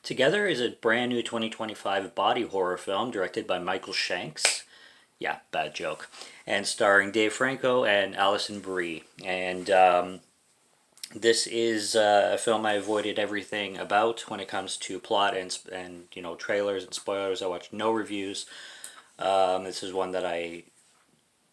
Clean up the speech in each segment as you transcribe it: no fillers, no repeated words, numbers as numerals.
Together is a brand new 2025 body horror film directed by Michael Shanks. Yeah, bad joke. And starring Dave Franco and Alison Brie. And this is a film I avoided everything about when it comes to plot and trailers and spoilers. I watched no reviews. This is one that I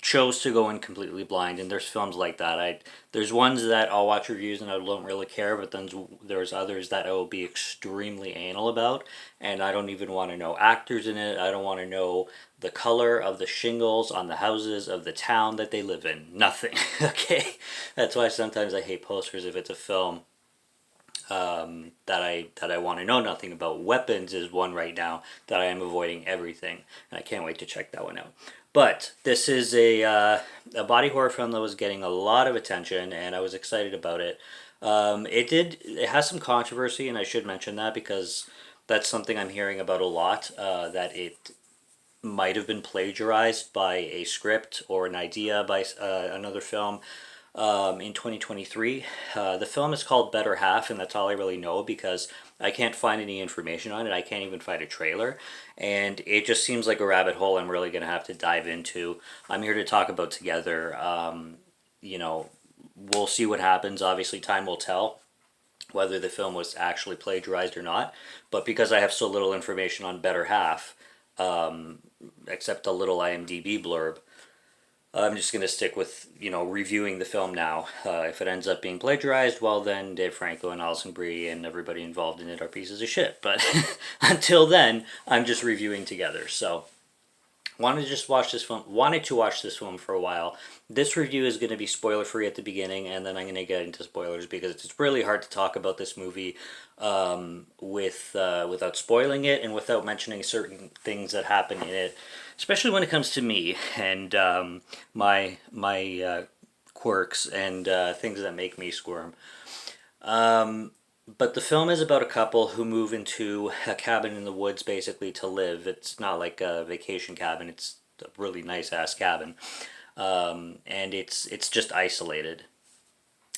chose to go in completely blind, and there's films like that. There's ones that I'll watch reviews and I don't really care, but then there's others that I will be extremely anal about, and I don't even want to know actors in it. I don't want to know the color of the shingles on the houses of the town that they live in. Nothing. Okay, that's why sometimes I hate posters if it's a film that I want to know nothing about. Weapons is one right now that I am avoiding everything, and I can't wait to check that one out. But this is a body horror film that was getting a lot of attention, and I was excited about it. It has some controversy, and I should mention that because that's something I'm hearing about a lot. That it might have been plagiarized by a script or an idea by another film in 2023. The film is called Better Half, and that's all I really know because I can't find any information on it. I can't even find a trailer, and it just seems like a rabbit hole I'm really going to have to dive into. I'm here to talk about Together. We'll see what happens. Obviously, time will tell whether the film was actually plagiarized or not, but because I have so little information on Better Half, except a little IMDb blurb, I'm just going to stick with, reviewing the film now. If it ends up being plagiarized, well then Dave Franco and Alison Brie and everybody involved in it are pieces of shit. But until then, I'm just reviewing Together. So, wanted to watch this film for a while. This review is going to be spoiler free at the beginning, and then I'm going to get into spoilers because it's really hard to talk about this movie without spoiling it and without mentioning certain things that happen in it, especially when it comes to me and my quirks and things that make me squirm. But the film is about a couple who move into a cabin in the woods basically to live. It's not like a vacation cabin, it's a really nice ass cabin. And it's just isolated.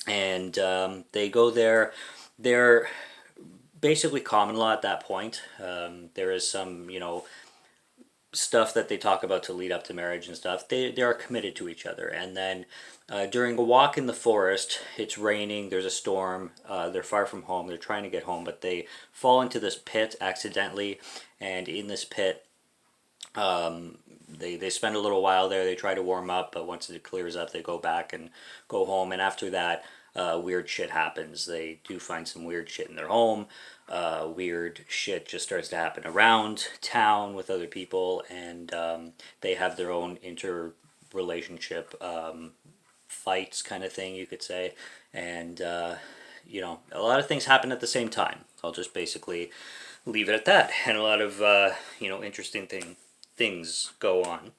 And they go there. They're basically common law at that point. There is some, stuff that they talk about to lead up to marriage and stuff. They are committed to each other. And then during a walk in the forest, it's raining, there's a storm, they're far from home, they're trying to get home, but they fall into this pit accidentally, and in this pit, they spend a little while there, they try to warm up, but once it clears up, they go back and go home, and after that, weird shit happens. They do find some weird shit in their home. Weird shit just starts to happen around town with other people, and they have their own interrelationship fights kind of thing, you could say. And, a lot of things happen at the same time. I'll just basically leave it at that. And a lot of, interesting things go on.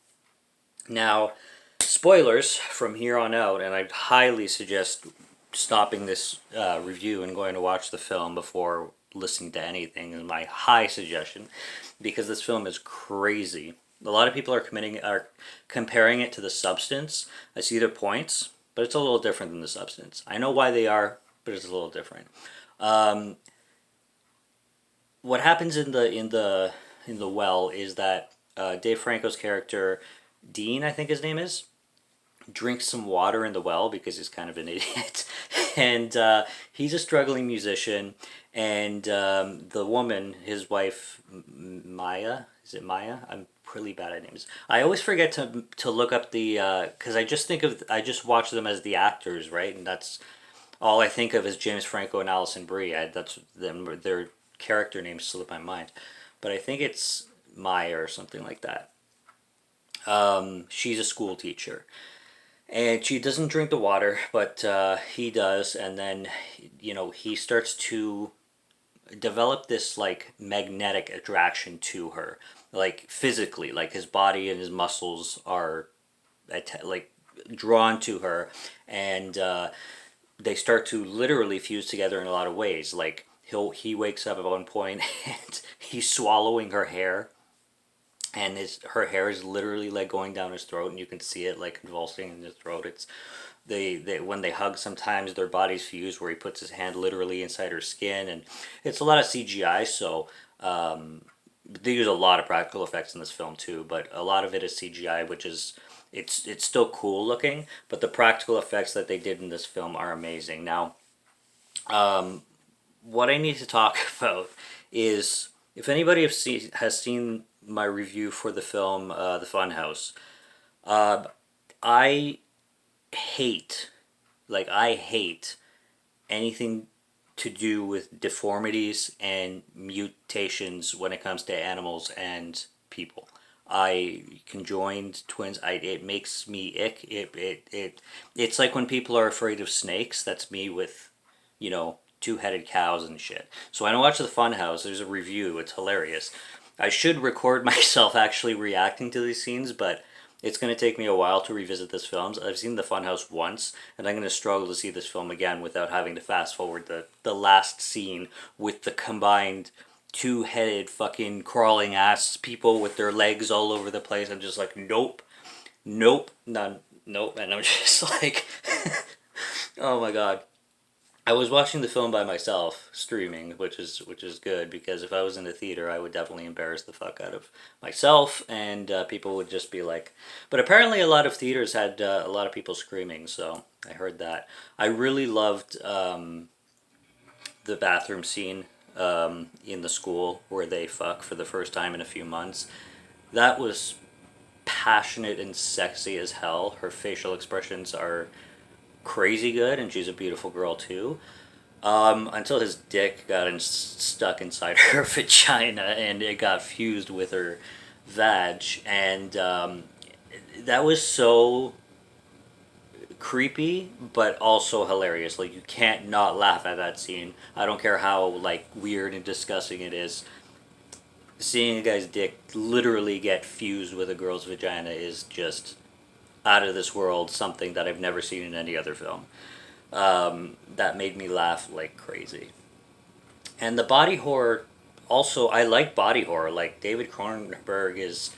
Now, spoilers from here on out, and I highly suggest stopping this review and going to watch the film before listening to anything is my high suggestion, because this film is crazy. A lot of people are comparing it to The Substance. I see their points, but it's a little different than The Substance. I know why they are, but it's a little different. What happens in the well is that Dave Franco's character, Dean, I think his name is, drinks some water in the well because he's kind of an idiot. And he's a struggling musician, and the woman, his wife, Maya, is it Maya? I'm really bad at names. I always forget to look up the, because I just watch them as the actors, right? And that's all I think of is James Franco and Alison Brie. That's them, their character names slip my mind. But I think it's Maya or something like that. She's a school teacher. And she doesn't drink the water, but he does, and then, he starts to develop this, like, magnetic attraction to her, like, physically, like, his body and his muscles are, like, drawn to her, and they start to literally fuse together in a lot of ways. Like, he wakes up at one point, and he's swallowing her hair, and her hair is literally like going down his throat, and you can see it like convulsing in his throat. It's They when they hug, sometimes their bodies fuse where he puts his hand literally inside her skin, and it's a lot of CGI. So they use a lot of practical effects in this film too, but a lot of it is CGI, which is it's still cool looking, but the practical effects that they did in this film are amazing. Now, what I need to talk about is if anybody has seen my review for the film The Funhouse, I hate I hate anything to do with deformities and mutations when it comes to animals and people. I conjoined twins. It makes me ick. It's like when people are afraid of snakes. That's me with, two-headed cows and shit. So when I watch The Funhouse, there's a review. It's hilarious. I should record myself actually reacting to these scenes, but it's going to take me a while to revisit this film. I've seen The Funhouse once, and I'm going to struggle to see this film again without having to fast forward the last scene with the combined two-headed fucking crawling ass people with their legs all over the place. I'm just like, nope, nope, none, nope. And I'm just like, oh my god. I was watching the film by myself, streaming, which is good, because if I was in the theater, I would definitely embarrass the fuck out of myself, and people would just be like. But apparently, a lot of theaters had a lot of people screaming, so I heard that. I really loved the bathroom scene in the school where they fuck for the first time in a few months. That was passionate and sexy as hell. Her facial expressions are crazy good, and she's a beautiful girl too. Until his dick got stuck inside her vagina and it got fused with her vag, and that was so creepy, but also hilarious. Like, you can't not laugh at that scene. I don't care how weird and disgusting it is. Seeing a guy's dick literally get fused with a girl's vagina is just out of this world, something that I've never seen in any other film. That made me laugh like crazy. And the body horror, also, I like body horror. Like, David Cronenberg is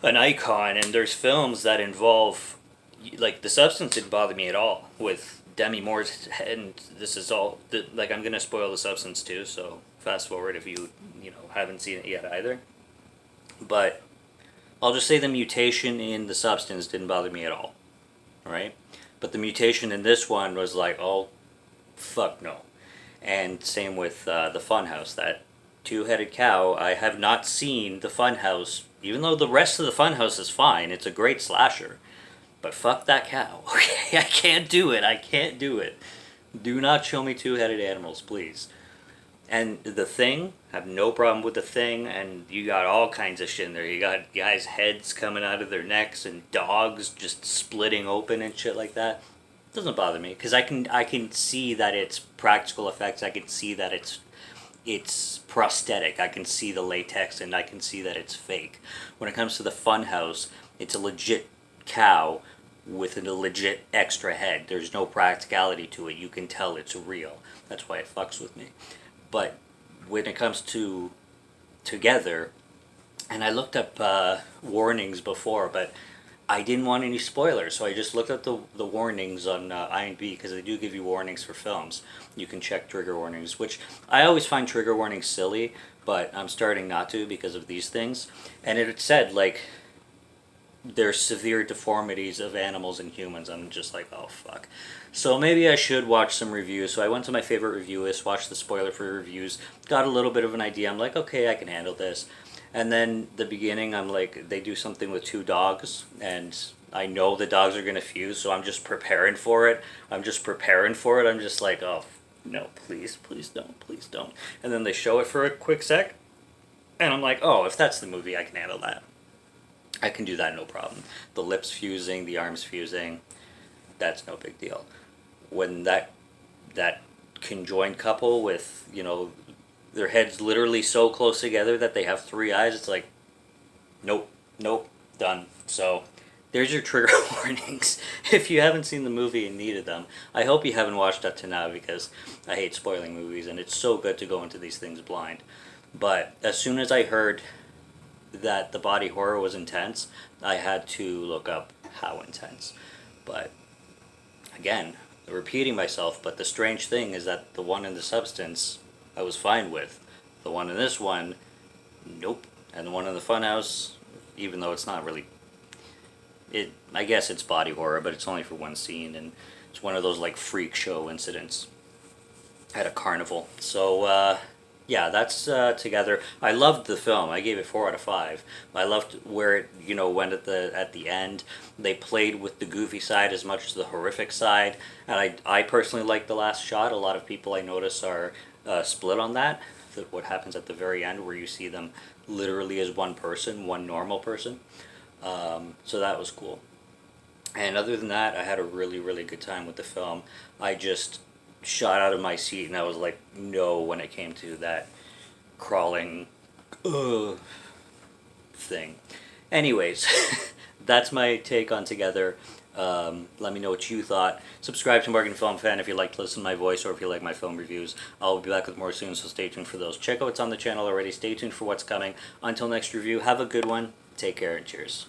an icon, and there's films that involve, The Substance didn't bother me at all with Demi Moore's head, and this is all, I'm going to spoil The Substance too, so fast forward if you haven't seen it yet either. But I'll just say the mutation in The Substance didn't bother me at all, right? But the mutation in this one was like, oh, fuck no. And same with the Funhouse, that two-headed cow. I have not seen the Funhouse, even though the rest of the Funhouse is fine. It's a great slasher. But fuck that cow. Okay, I can't do it. I can't do it. Do not show me two-headed animals, please. And The Thing, I have no problem with The Thing, and you got all kinds of shit in there. You got guys' heads coming out of their necks and dogs just splitting open and shit like that. It doesn't bother me, because I can see that it's practical effects. I can see that it's prosthetic. I can see the latex, and I can see that it's fake. When it comes to the Funhouse, it's a legit cow with a legit extra head. There's no practicality to it. You can tell it's real. That's why it fucks with me. But when it comes to Together, and I looked up warnings before, but I didn't want any spoilers, so I just looked up the warnings on IMDb, because they do give you warnings for films. You can check trigger warnings, which I always find trigger warnings silly, but I'm starting not to because of these things. And it said, there's severe deformities of animals and humans. I'm just like, oh fuck. So maybe I should watch some reviews. So I went to my favorite reviewist, watched the spoiler-free reviews, got a little bit of an idea. I'm like, okay, I can handle this. And then the beginning, I'm like, they do something with two dogs, and I know the dogs are going to fuse, so I'm just preparing for it. I'm just like, oh, no, please don't. And then they show it for a quick sec, and I'm like, oh, if that's the movie, I can handle that. I can do that, no problem. The lips fusing, the arms fusing, that's no big deal. When that conjoined couple with, their heads literally so close together that they have three eyes, it's like, nope, done. So there's your trigger warnings. If you haven't seen the movie and needed them, I hope you haven't watched up to now, because I hate spoiling movies, and it's so good to go into these things blind. But as soon as I heard that the body horror was intense, I had to look up how intense. But Again, repeating myself, but the strange thing is that the one in the Substance I was fine with. The one in this one, nope. And the one in the Funhouse, even though it's not really, I guess it's body horror, but it's only for one scene, and it's one of those like freak show incidents at a carnival. So yeah, that's Together. I loved the film. I gave it 4 out of 5. I loved where it went at the end. They played with the goofy side as much as the horrific side, and I personally like the last shot. A lot of people I notice are split on that. What happens at the very end, where you see them literally as one person, one normal person. So that was cool. And other than that, I had a really, really good time with the film. I just shot out of my seat and I was like, no, when it came to that crawling thing. Anyways, that's my take on Together. Let me know what you thought. Subscribe to Morgan Film Fan if you like to listen to my voice or if you like my film reviews. I'll be back with more soon, so stay tuned for those. Check out what's on the channel already. Stay tuned for what's coming. Until next review, have a good one. Take care and cheers.